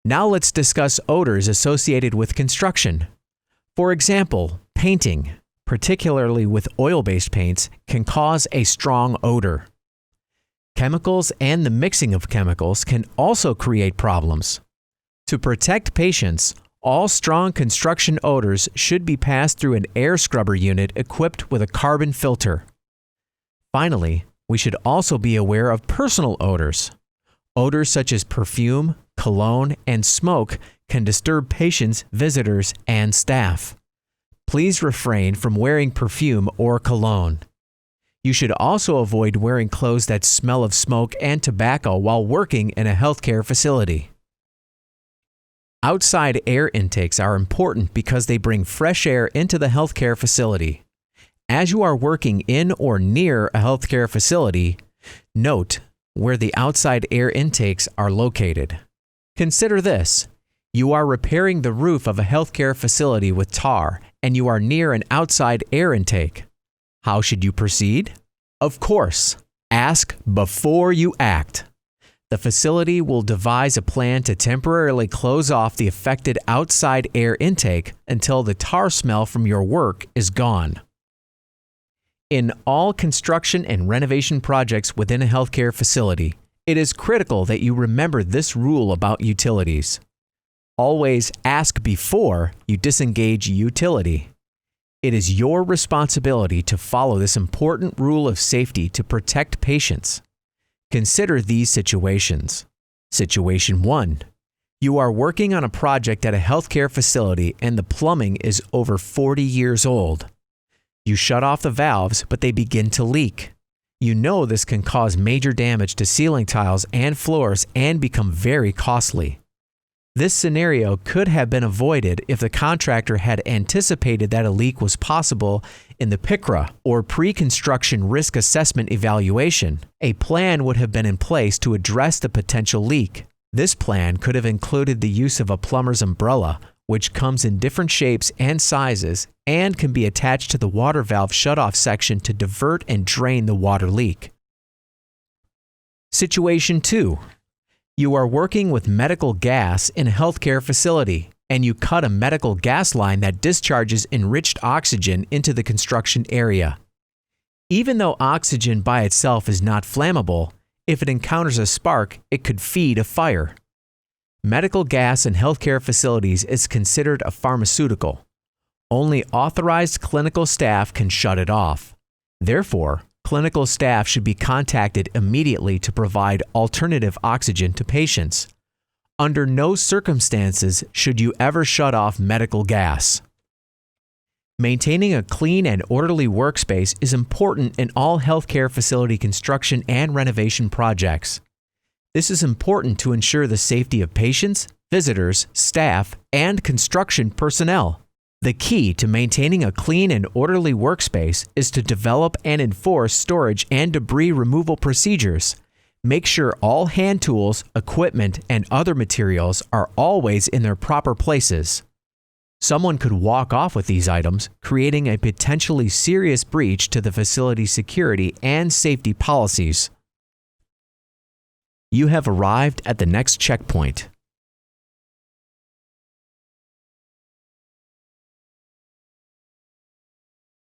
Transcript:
Now let's discuss odors associated with construction. For example, painting, particularly with oil-based paints, can cause a strong odor. Chemicals and the mixing of chemicals can also create problems. To protect patients, all strong construction odors should be passed through an air scrubber unit equipped with a carbon filter. Finally, we should also be aware of personal odors. Odors such as perfume, cologne, and smoke can disturb patients, visitors, and staff. Please refrain from wearing perfume or cologne. You should also avoid wearing clothes that smell of smoke and tobacco while working in a healthcare facility. Outside air intakes are important because they bring fresh air into the healthcare facility. As you are working in or near a healthcare facility, note where the outside air intakes are located. Consider this. You are repairing the roof of a healthcare facility with tar, and you are near an outside air intake. How should you proceed? Of course, ask before you act. The facility will devise a plan to temporarily close off the affected outside air intake until the tar smell from your work is gone. In all construction and renovation projects within a healthcare facility, it is critical that you remember this rule about utilities. Always ask before you disengage a utility. It is your responsibility to follow this important rule of safety to protect patients. Consider these situations. Situation 1. You are working on a project at a healthcare facility and the plumbing is over 40 years old. You shut off the valves, but they begin to leak. You know this can cause major damage to ceiling tiles and floors and become very costly. This scenario could have been avoided if the contractor had anticipated that a leak was possible in the PICRA, or Pre-Construction Risk Assessment Evaluation. A plan would have been in place to address the potential leak. This plan could have included the use of a plumber's umbrella, which comes in different shapes and sizes and can be attached to the water valve shutoff section to divert and drain the water leak. Situation 2. You are working with medical gas in a healthcare facility, and you cut a medical gas line that discharges enriched oxygen into the construction area. Even though oxygen by itself is not flammable, if it encounters a spark, it could feed a fire. Medical gas in healthcare facilities is considered a pharmaceutical. Only authorized clinical staff can shut it off. Therefore, clinical staff should be contacted immediately to provide alternative oxygen to patients. Under no circumstances should you ever shut off medical gas. Maintaining a clean and orderly workspace is important in all healthcare facility construction and renovation projects. This is important to ensure the safety of patients, visitors, staff, and construction personnel. The key to maintaining a clean and orderly workspace is to develop and enforce storage and debris removal procedures. Make sure all hand tools, equipment, and other materials are always in their proper places. Someone could walk off with these items, creating a potentially serious breach to the facility's security and safety policies. You have arrived at the next checkpoint.